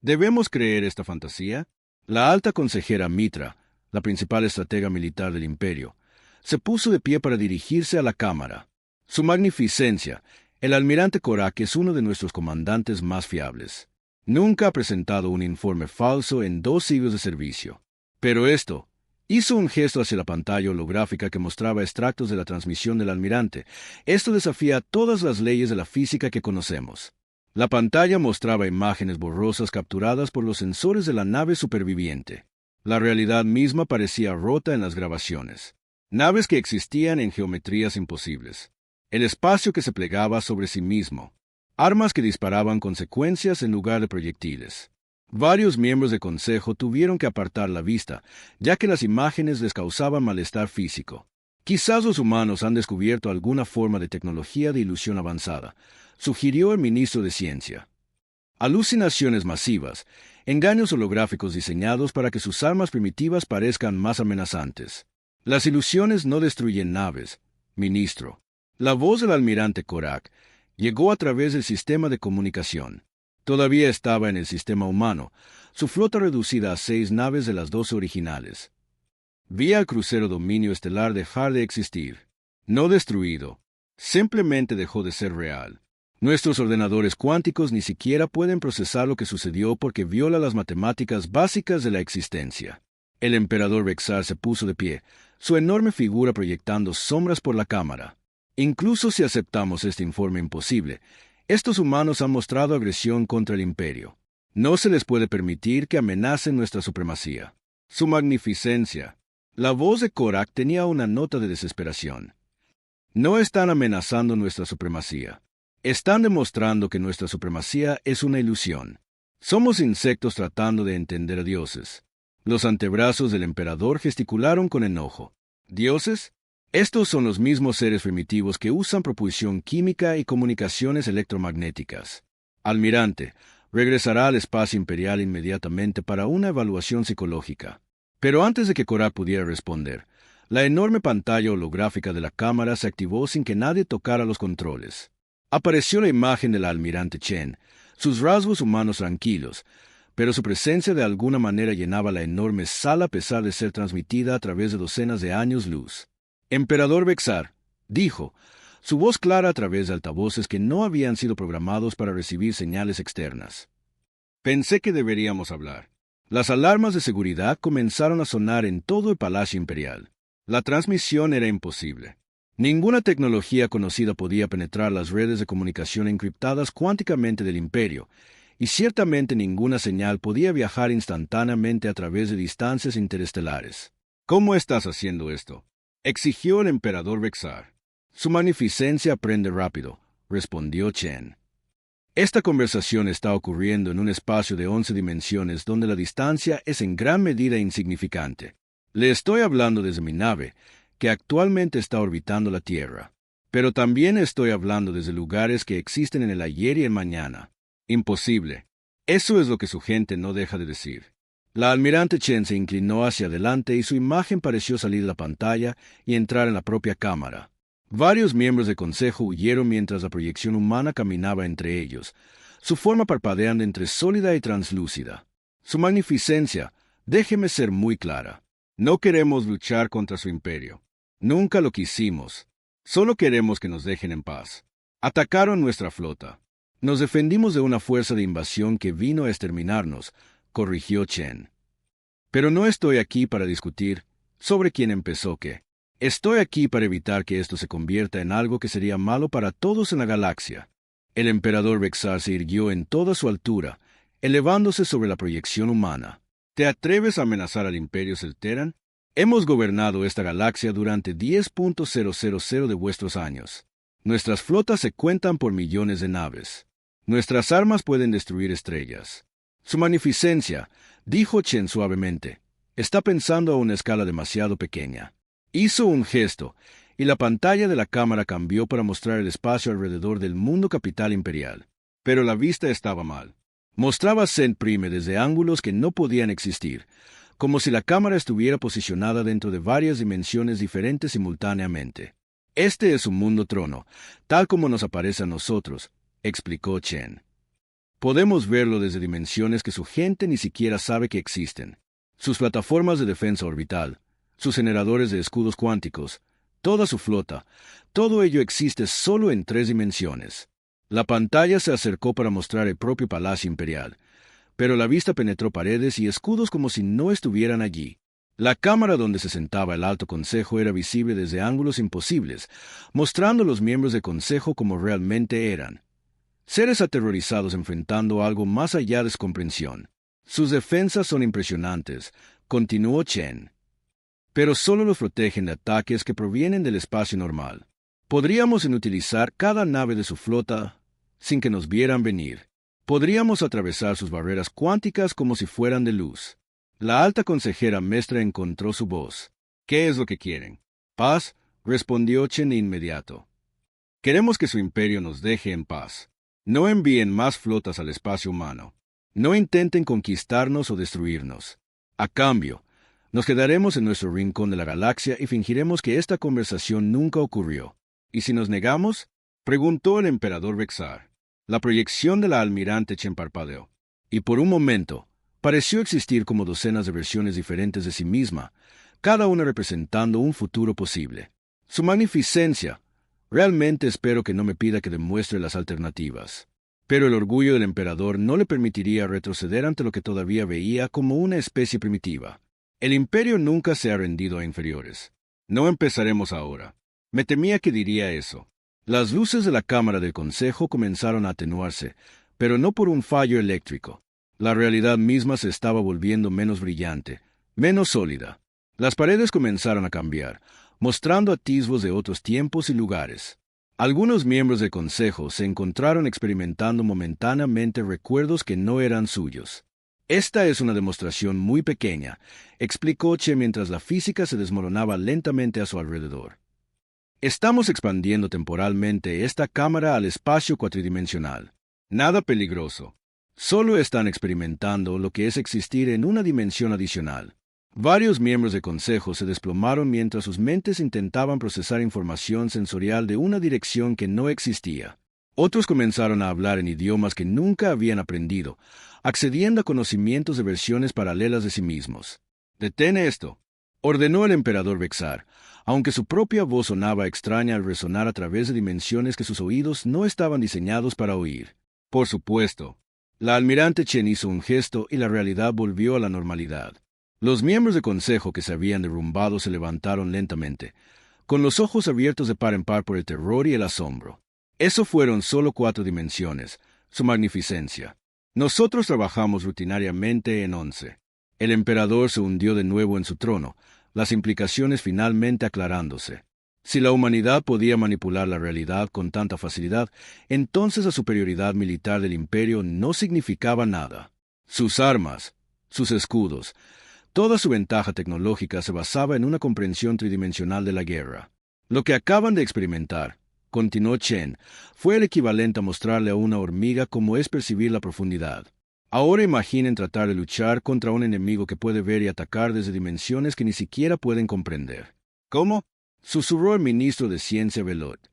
¿Debemos creer esta fantasía? La alta consejera Mitra, la principal estratega militar del imperio, se puso de pie para dirigirse a la cámara. Su magnificencia, el almirante Korak es uno de nuestros comandantes más fiables. Nunca ha presentado un informe falso en 2 siglos de servicio. Pero esto, hizo un gesto hacia la pantalla holográfica que mostraba extractos de la transmisión del almirante. Esto desafía todas las leyes de la física que conocemos. La pantalla mostraba imágenes borrosas capturadas por los sensores de la nave superviviente. La realidad misma parecía rota en las grabaciones. Naves que existían en geometrías imposibles. El espacio que se plegaba sobre sí mismo. Armas que disparaban consecuencias en lugar de proyectiles. Varios miembros del consejo tuvieron que apartar la vista, ya que las imágenes les causaban malestar físico. Quizás los humanos han descubierto alguna forma de tecnología de ilusión avanzada, sugirió el ministro de Ciencia. Alucinaciones masivas, engaños holográficos diseñados para que sus armas primitivas parezcan más amenazantes. Las ilusiones no destruyen naves, ministro. La voz del almirante Korak llegó a través del sistema de comunicación. Todavía estaba en el sistema humano, su flota reducida a 6 naves de las 12 originales. Vi al crucero Dominio Estelar dejar de existir. No destruido. Simplemente dejó de ser real. Nuestros ordenadores cuánticos ni siquiera pueden procesar lo que sucedió porque viola las matemáticas básicas de la existencia. El emperador Vexar se puso de pie, su enorme figura proyectando sombras por la cámara. Incluso si aceptamos este informe imposible, estos humanos han mostrado agresión contra el imperio. No se les puede permitir que amenacen nuestra supremacía. Su magnificencia. La voz de Korak tenía una nota de desesperación. No están amenazando nuestra supremacía. Están demostrando que nuestra supremacía es una ilusión. Somos insectos tratando de entender a dioses. Los antebrazos del emperador gesticularon con enojo. ¿Dioses? Estos son los mismos seres primitivos que usan propulsión química y comunicaciones electromagnéticas. Almirante, regresará al espacio imperial inmediatamente para una evaluación psicológica. Pero antes de que Korak pudiera responder, la enorme pantalla holográfica de la cámara se activó sin que nadie tocara los controles. Apareció la imagen del almirante Chen, sus rasgos humanos tranquilos, pero su presencia de alguna manera llenaba la enorme sala a pesar de ser transmitida a través de docenas de años luz. Emperador Vexar, dijo, su voz clara a través de altavoces que no habían sido programados para recibir señales externas. Pensé que deberíamos hablar. Las alarmas de seguridad comenzaron a sonar en todo el Palacio Imperial. La transmisión era imposible. Ninguna tecnología conocida podía penetrar las redes de comunicación encriptadas cuánticamente del Imperio, y ciertamente ninguna señal podía viajar instantáneamente a través de distancias interestelares. ¿Cómo estás haciendo esto?, exigió el emperador Vexar. Su magnificencia aprende rápido, respondió Chen. Esta conversación está ocurriendo en un espacio de 11 dimensiones donde la distancia es en gran medida insignificante. Le estoy hablando desde mi nave, que actualmente está orbitando la Tierra. Pero también estoy hablando desde lugares que existen en el ayer y el mañana. Imposible. Eso es lo que su gente no deja de decir. La almirante Chen se inclinó hacia adelante y su imagen pareció salir de la pantalla y entrar en la propia cámara. Varios miembros del consejo huyeron mientras la proyección humana caminaba entre ellos, su forma parpadeando entre sólida y translúcida. Su magnificencia, déjeme ser muy clara. No queremos luchar contra su imperio. Nunca lo quisimos. Solo queremos que nos dejen en paz. Atacaron nuestra flota. Nos defendimos de una fuerza de invasión que vino a exterminarnos, corrigió Chen. Pero no estoy aquí para discutir sobre quién empezó qué. Estoy aquí para evitar que esto se convierta en algo que sería malo para todos en la galaxia. El emperador Vexar se irguió en toda su altura, elevándose sobre la proyección humana. ¿Te atreves a amenazar al Imperio Selteran? Hemos gobernado esta galaxia durante 10.000 de vuestros años. Nuestras flotas se cuentan por millones de naves. Nuestras armas pueden destruir estrellas. Su magnificencia, dijo Chen suavemente, está pensando a una escala demasiado pequeña. Hizo un gesto, y la pantalla de la cámara cambió para mostrar el espacio alrededor del mundo capital imperial. Pero la vista estaba mal. Mostraba Sent Prime desde ángulos que no podían existir, como si la cámara estuviera posicionada dentro de varias dimensiones diferentes simultáneamente. Este es un mundo trono, tal como nos aparece a nosotros, explicó Chen. Podemos verlo desde dimensiones que su gente ni siquiera sabe que existen. Sus plataformas de defensa orbital, sus generadores de escudos cuánticos, toda su flota, todo ello existe solo en 3 dimensiones. La pantalla se acercó para mostrar el propio Palacio Imperial, pero la vista penetró paredes y escudos como si no estuvieran allí. La cámara donde se sentaba el Alto Consejo era visible desde ángulos imposibles, mostrando a los miembros del Consejo como realmente eran. Seres aterrorizados enfrentando algo más allá de su comprensión. Sus defensas son impresionantes, continuó Chen. Pero solo los protegen de ataques que provienen del espacio normal. Podríamos inutilizar cada nave de su flota sin que nos vieran venir. Podríamos atravesar sus barreras cuánticas como si fueran de luz. La alta consejera Mestra encontró su voz. ¿Qué es lo que quieren? Paz, respondió Chen de inmediato. Queremos que su imperio nos deje en paz. No envíen más flotas al espacio humano. No intenten conquistarnos o destruirnos. A cambio, nos quedaremos en nuestro rincón de la galaxia y fingiremos que esta conversación nunca ocurrió. ¿Y si nos negamos?, preguntó el emperador Vexar. La proyección de la almirante Chen parpadeó, y por un momento pareció existir como docenas de versiones diferentes de sí misma, cada una representando un futuro posible. Su magnificencia, realmente espero que no me pida que demuestre las alternativas. Pero el orgullo del emperador no le permitiría retroceder ante lo que todavía veía como una especie primitiva. El imperio nunca se ha rendido a inferiores. No empezaremos ahora. Me temía que diría eso. Las luces de la cámara del consejo comenzaron a atenuarse, pero no por un fallo eléctrico. La realidad misma se estaba volviendo menos brillante, menos sólida. Las paredes comenzaron a cambiar, mostrando atisbos de otros tiempos y lugares. Algunos miembros del consejo se encontraron experimentando momentáneamente recuerdos que no eran suyos. Esta es una demostración muy pequeña, explicó Che mientras la física se desmoronaba lentamente a su alrededor. Estamos expandiendo temporalmente esta cámara al espacio cuatridimensional. Nada peligroso. Solo están experimentando lo que es existir en una dimensión adicional. Varios miembros del consejo se desplomaron mientras sus mentes intentaban procesar información sensorial de una dirección que no existía. Otros comenzaron a hablar en idiomas que nunca habían aprendido, accediendo a conocimientos de versiones paralelas de sí mismos. «Detén esto», ordenó el emperador Vexar, aunque su propia voz sonaba extraña al resonar a través de dimensiones que sus oídos no estaban diseñados para oír. Por supuesto. La almirante Chen hizo un gesto y la realidad volvió a la normalidad. Los miembros del consejo que se habían derrumbado se levantaron lentamente, con los ojos abiertos de par en par por el terror y el asombro. Eso fueron solo 4 dimensiones, su magnificencia. Nosotros trabajamos rutinariamente en 11. El emperador se hundió de nuevo en su trono, las implicaciones finalmente aclarándose. Si la humanidad podía manipular la realidad con tanta facilidad, entonces la superioridad militar del imperio no significaba nada. Sus armas, sus escudos, toda su ventaja tecnológica se basaba en una comprensión tridimensional de la guerra. Lo que acaban de experimentar, continuó Chen, fue el equivalente a mostrarle a una hormiga cómo es percibir la profundidad. Ahora imaginen tratar de luchar contra un enemigo que puede ver y atacar desde dimensiones que ni siquiera pueden comprender. ¿Cómo?, susurró el ministro de Ciencia Velot.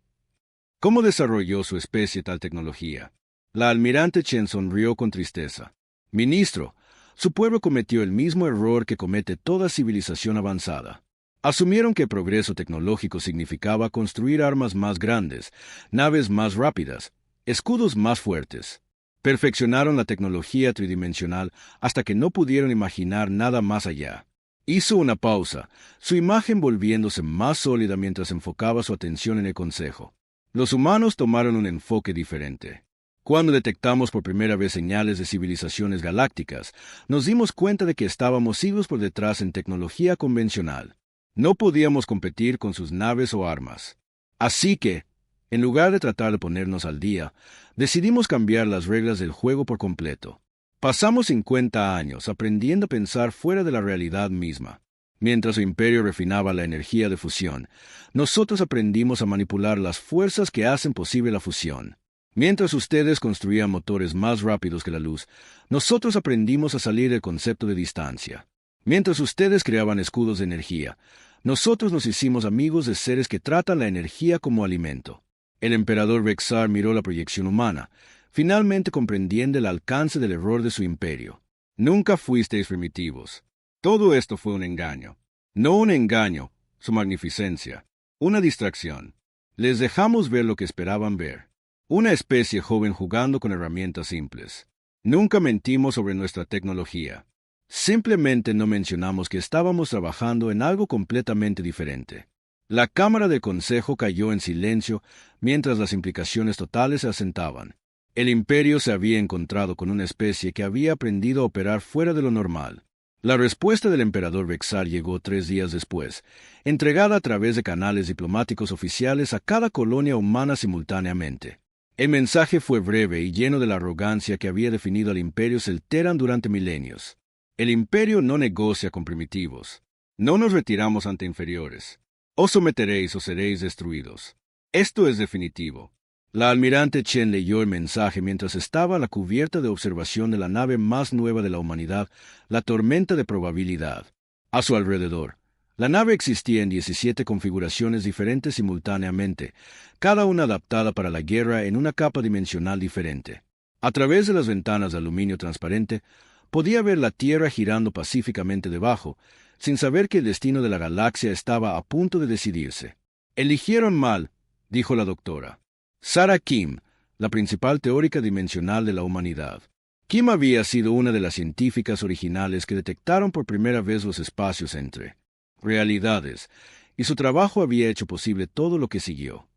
¿Cómo desarrolló su especie tal tecnología? La almirante Chen sonrió con tristeza. Ministro, su pueblo cometió el mismo error que comete toda civilización avanzada. Asumieron que el progreso tecnológico significaba construir armas más grandes, naves más rápidas, escudos más fuertes. Perfeccionaron la tecnología tridimensional hasta que no pudieron imaginar nada más allá. Hizo una pausa, su imagen volviéndose más sólida mientras enfocaba su atención en el consejo. Los humanos tomaron un enfoque diferente. Cuando detectamos por primera vez señales de civilizaciones galácticas, nos dimos cuenta de que estábamos siglos por detrás en tecnología convencional. No podíamos competir con sus naves o armas. Así que, en lugar de tratar de ponernos al día, decidimos cambiar las reglas del juego por completo. Pasamos 50 años aprendiendo a pensar fuera de la realidad misma. Mientras su imperio refinaba la energía de fusión, nosotros aprendimos a manipular las fuerzas que hacen posible la fusión. Mientras ustedes construían motores más rápidos que la luz, nosotros aprendimos a salir del concepto de distancia. Mientras ustedes creaban escudos de energía, nosotros nos hicimos amigos de seres que tratan la energía como alimento. El emperador Vexar miró la proyección humana, finalmente comprendiendo el alcance del error de su imperio. Nunca fuisteis primitivos. Todo esto fue un engaño. No un engaño, su magnificencia. Una distracción. Les dejamos ver lo que esperaban ver. Una especie joven jugando con herramientas simples. Nunca mentimos sobre nuestra tecnología. Simplemente no mencionamos que estábamos trabajando en algo completamente diferente. La Cámara del Consejo cayó en silencio mientras las implicaciones totales se asentaban. El imperio se había encontrado con una especie que había aprendido a operar fuera de lo normal. La respuesta del emperador Vexar llegó 3 días después, entregada a través de canales diplomáticos oficiales a cada colonia humana simultáneamente. El mensaje fue breve y lleno de la arrogancia que había definido al imperio Selteran durante milenios. El imperio no negocia con primitivos. No nos retiramos ante inferiores. Os someteréis o seréis destruidos. Esto es definitivo. La almirante Chen leyó el mensaje mientras estaba a la cubierta de observación de la nave más nueva de la humanidad, la tormenta de probabilidad. A su alrededor, la nave existía en 17 configuraciones diferentes simultáneamente, cada una adaptada para la guerra en una capa dimensional diferente. A través de las ventanas de aluminio transparente, podía ver la Tierra girando pacíficamente debajo, sin saber que el destino de la galaxia estaba a punto de decidirse. «Eligieron mal», dijo la doctora. Sarah Kim, la principal teórica dimensional de la humanidad. Kim había sido una de las científicas originales que detectaron por primera vez los espacios entre realidades, y su trabajo había hecho posible todo lo que siguió.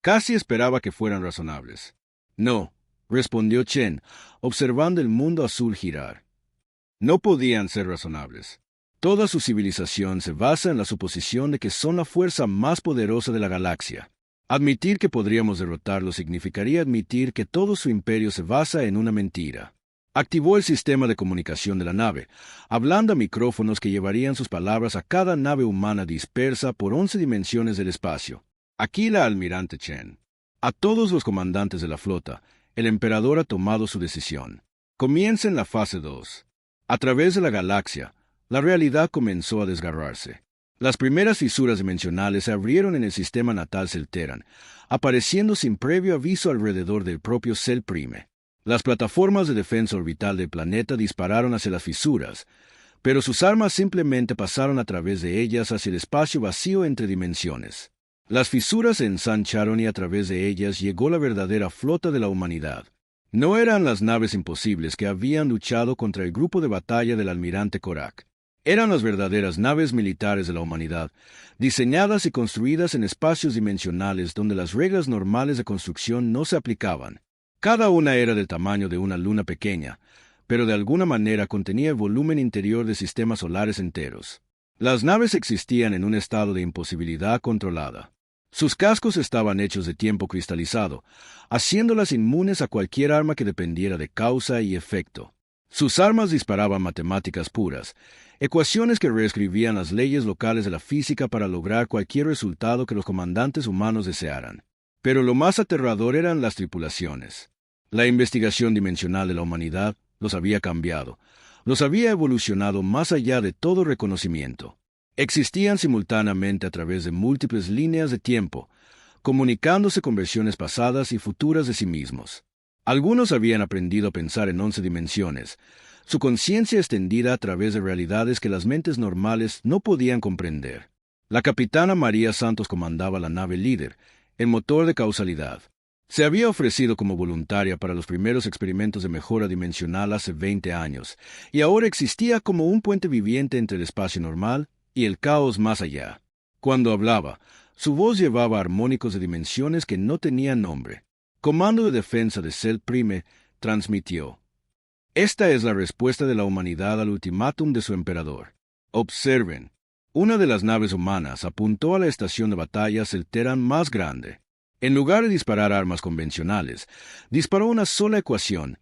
Casi esperaba que fueran razonables. No, respondió Chen, observando el mundo azul girar. No podían ser razonables. Toda su civilización se basa en la suposición de que son la fuerza más poderosa de la galaxia. Admitir que podríamos derrotarlo significaría admitir que todo su imperio se basa en una mentira. Activó el sistema de comunicación de la nave, hablando a micrófonos que llevarían sus palabras a cada nave humana dispersa por 11 dimensiones del espacio. Aquí la almirante Chen. A todos los comandantes de la flota, el emperador ha tomado su decisión. Comiencen la fase 2. A través de la galaxia, La realidad comenzó a desgarrarse. Las primeras fisuras dimensionales se abrieron en el sistema natal Celteran, apareciendo sin previo aviso alrededor del propio Cell Prime. Las plataformas de defensa orbital del planeta dispararon hacia las fisuras, pero sus armas simplemente pasaron a través de ellas hacia el espacio vacío entre dimensiones. Las fisuras se ensancharon y a través de ellas llegó la verdadera flota de la humanidad. No eran las naves imposibles que habían luchado contra el grupo de batalla del almirante Korak. Eran las verdaderas naves militares de la humanidad, diseñadas y construidas en espacios dimensionales donde las reglas normales de construcción no se aplicaban. Cada una era del tamaño de una luna pequeña, pero de alguna manera contenía el volumen interior de sistemas solares enteros. Las naves existían en un estado de imposibilidad controlada. Sus cascos estaban hechos de tiempo cristalizado, haciéndolas inmunes a cualquier arma que dependiera de causa y efecto. Sus armas disparaban matemáticas puras, ecuaciones que reescribían las leyes locales de la física para lograr cualquier resultado que los comandantes humanos desearan. Pero lo más aterrador eran las tripulaciones. La investigación dimensional de la humanidad los había cambiado, los había evolucionado más allá de todo reconocimiento. Existían simultáneamente a través de múltiples líneas de tiempo, comunicándose con versiones pasadas y futuras de sí mismos. Algunos habían aprendido a pensar en 11 dimensiones, su conciencia extendida a través de realidades que las mentes normales no podían comprender. La capitana María Santos comandaba la nave líder, el motor de causalidad. Se había ofrecido como voluntaria para los primeros experimentos de mejora dimensional hace 20 años, y ahora existía como un puente viviente entre el espacio normal y el caos más allá. Cuando hablaba, su voz llevaba armónicos de dimensiones que no tenían nombre. Comando de Defensa de Cell Prime transmitió: Esta es la respuesta de la humanidad al ultimátum de su emperador. Observen. Una de las naves humanas apuntó a la estación de batalla Celteran más grande. En lugar de disparar armas convencionales, disparó una sola ecuación,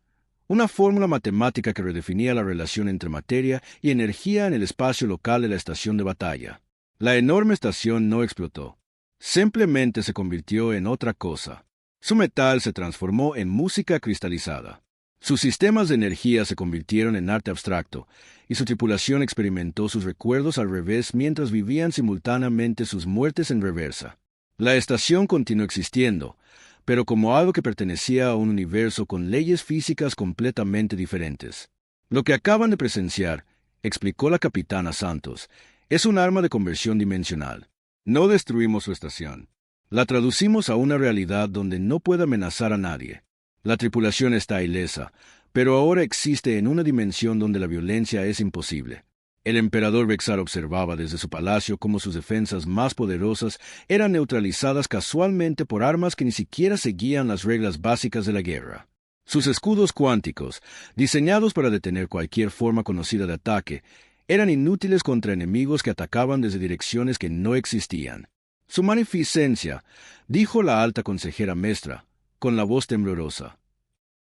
una fórmula matemática que redefinía la relación entre materia y energía en el espacio local de la estación de batalla. La enorme estación no explotó. Simplemente se convirtió en otra cosa. Su metal se transformó en música cristalizada. Sus sistemas de energía se convirtieron en arte abstracto, y su tripulación experimentó sus recuerdos al revés mientras vivían simultáneamente sus muertes en reversa. La estación continuó existiendo, pero como algo que pertenecía a un universo con leyes físicas completamente diferentes. Lo que acaban de presenciar, explicó la capitana Santos, es un arma de conversión dimensional. No destruimos su estación. La traducimos a una realidad donde no puede amenazar a nadie. La tripulación está ilesa, pero ahora existe en una dimensión donde la violencia es imposible. El emperador Vexar observaba desde su palacio cómo sus defensas más poderosas eran neutralizadas casualmente por armas que ni siquiera seguían las reglas básicas de la guerra. Sus escudos cuánticos, diseñados para detener cualquier forma conocida de ataque, eran inútiles contra enemigos que atacaban desde direcciones que no existían. Su magnificencia, dijo la alta consejera Mestra, con la voz temblorosa.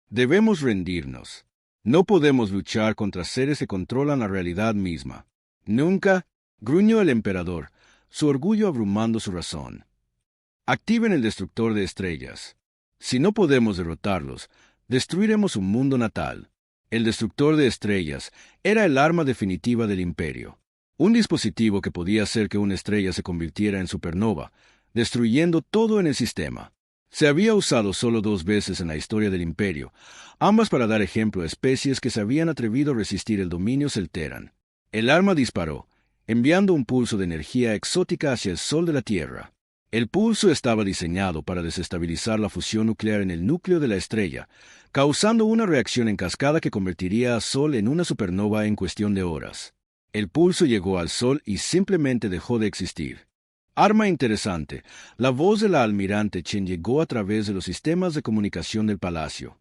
Debemos rendirnos. No podemos luchar contra seres que controlan la realidad misma. Nunca, gruñó el emperador, su orgullo abrumando su razón. Activen el destructor de estrellas. Si no podemos derrotarlos, destruiremos su mundo natal. El destructor de estrellas era el arma definitiva del imperio. Un dispositivo que podía hacer que una estrella se convirtiera en supernova, destruyendo todo en el sistema. Se había usado solo 2 veces en la historia del imperio, ambas para dar ejemplo a especies que se habían atrevido a resistir el dominio Celteran. El arma disparó, enviando un pulso de energía exótica hacia el sol de la Tierra. El pulso estaba diseñado para desestabilizar la fusión nuclear en el núcleo de la estrella, causando una reacción en cascada que convertiría a Sol en una supernova en cuestión de horas. El pulso llegó al Sol y simplemente dejó de existir. Arma interesante, la voz de la almirante Chen llegó a través de los sistemas de comunicación del palacio.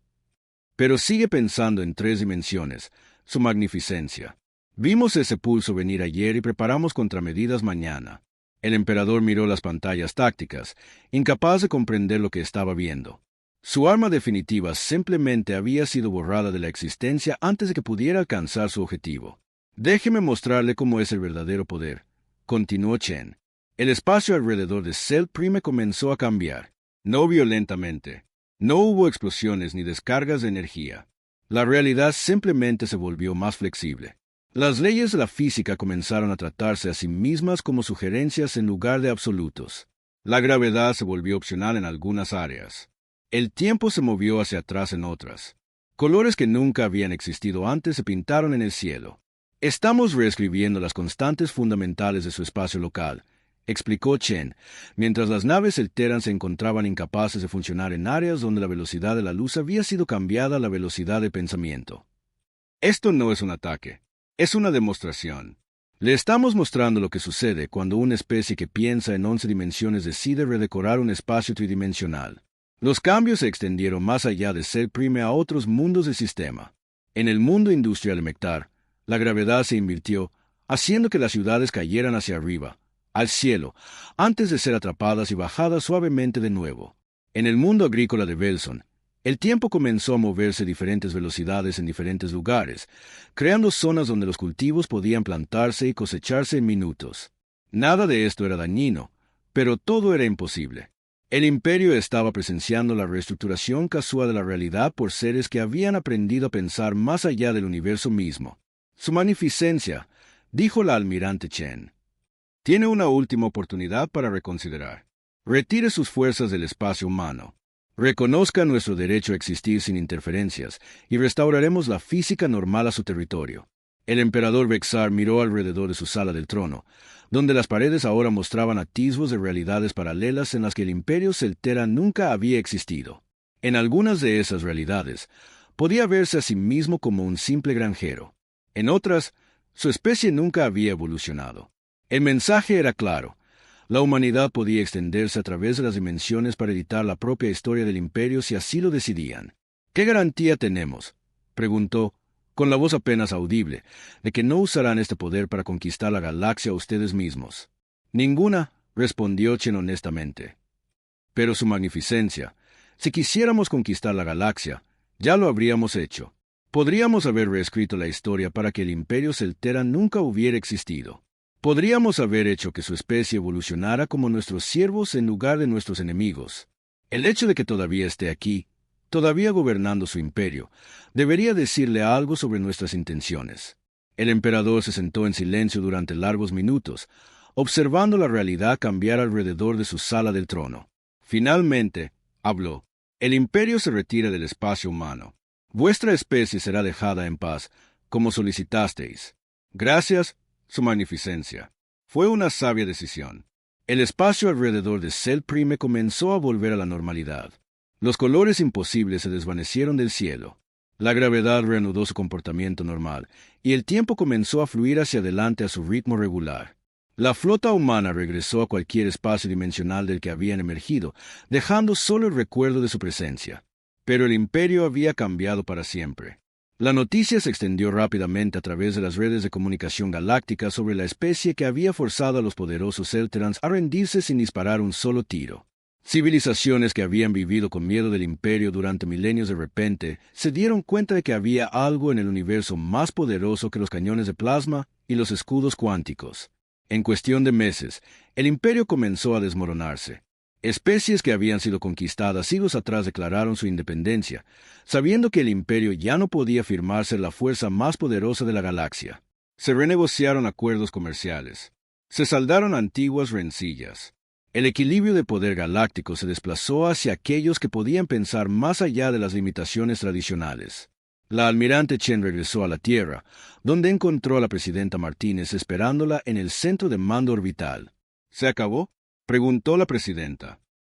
Pero sigue pensando en 3 dimensiones, su magnificencia. Vimos ese pulso venir ayer y preparamos contramedidas mañana. El emperador miró las pantallas tácticas, incapaz de comprender lo que estaba viendo. Su arma definitiva simplemente había sido borrada de la existencia antes de que pudiera alcanzar su objetivo. Déjeme mostrarle cómo es el verdadero poder, continuó Chen. El espacio alrededor de Cell Prime comenzó a cambiar, no violentamente. No hubo explosiones ni descargas de energía. La realidad simplemente se volvió más flexible. Las leyes de la física comenzaron a tratarse a sí mismas como sugerencias en lugar de absolutos. La gravedad se volvió opcional en algunas áreas. El tiempo se movió hacia atrás en otras. Colores que nunca habían existido antes se pintaron en el cielo. Estamos reescribiendo las constantes fundamentales de su espacio local, explicó Chen, mientras las naves Elteran se encontraban incapaces de funcionar en áreas donde la velocidad de la luz había sido cambiada a la velocidad de pensamiento. Esto no es un ataque, es una demostración. Le estamos mostrando lo que sucede cuando una especie que piensa en 11 dimensiones decide redecorar un espacio tridimensional. Los cambios se extendieron más allá de Cell Prime a otros mundos del sistema. En el mundo industrial de Mectar, la gravedad se invirtió, haciendo que las ciudades cayeran hacia arriba, al cielo, antes de ser atrapadas y bajadas suavemente de nuevo. En el mundo agrícola de Velson, el tiempo comenzó a moverse a diferentes velocidades en diferentes lugares, creando zonas donde los cultivos podían plantarse y cosecharse en minutos. Nada de esto era dañino, pero todo era imposible. El imperio estaba presenciando la reestructuración casual de la realidad por seres que habían aprendido a pensar más allá del universo mismo. Su magnificencia, dijo la almirante Chen, tiene una última oportunidad para reconsiderar. Retire sus fuerzas del espacio humano. Reconozca nuestro derecho a existir sin interferencias y restauraremos la física normal a su territorio. El emperador Vexar miró alrededor de su sala del trono, donde las paredes ahora mostraban atisbos de realidades paralelas en las que el imperio Celtera nunca había existido. En algunas de esas realidades, podía verse a sí mismo como un simple granjero. En otras, su especie nunca había evolucionado. El mensaje era claro. La humanidad podía extenderse a través de las dimensiones para editar la propia historia del imperio si así lo decidían. ¿Qué garantía tenemos?, preguntó, con la voz apenas audible, de que no usarán este poder para conquistar la galaxia ustedes mismos. Ninguna, respondió Chen honestamente. Pero su magnificencia, si quisiéramos conquistar la galaxia, ya lo habríamos hecho. Podríamos haber reescrito la historia para que el imperio Celtera nunca hubiera existido. Podríamos haber hecho que su especie evolucionara como nuestros siervos en lugar de nuestros enemigos. El hecho de que todavía esté aquí, todavía gobernando su imperio, debería decirle algo sobre nuestras intenciones. El emperador se sentó en silencio durante largos minutos, observando la realidad cambiar alrededor de su sala del trono. Finalmente, habló. El imperio se retira del espacio humano. Vuestra especie será dejada en paz, como solicitasteis. Gracias, su magnificencia. Fue una sabia decisión. El espacio alrededor de Cell Prime comenzó a volver a la normalidad. Los colores imposibles se desvanecieron del cielo. La gravedad reanudó su comportamiento normal, y el tiempo comenzó a fluir hacia adelante a su ritmo regular. La flota humana regresó a cualquier espacio dimensional del que habían emergido, dejando solo el recuerdo de su presencia. Pero el imperio había cambiado para siempre. La noticia se extendió rápidamente a través de las redes de comunicación galáctica sobre la especie que había forzado a los poderosos Elterans a rendirse sin disparar un solo tiro. Civilizaciones que habían vivido con miedo del imperio durante milenios de repente se dieron cuenta de que había algo en el universo más poderoso que los cañones de plasma y los escudos cuánticos. En cuestión de meses, el imperio comenzó a desmoronarse. Especies que habían sido conquistadas siglos atrás declararon su independencia, sabiendo que el imperio ya no podía afirmarse la fuerza más poderosa de la galaxia. Se renegociaron acuerdos comerciales. Se saldaron antiguas rencillas. El equilibrio de poder galáctico se desplazó hacia aquellos que podían pensar más allá de las limitaciones tradicionales. La almirante Chen regresó a la Tierra, donde encontró a la presidenta Martínez esperándola en el centro de mando orbital. ¿Se acabó?, preguntó la presidenta.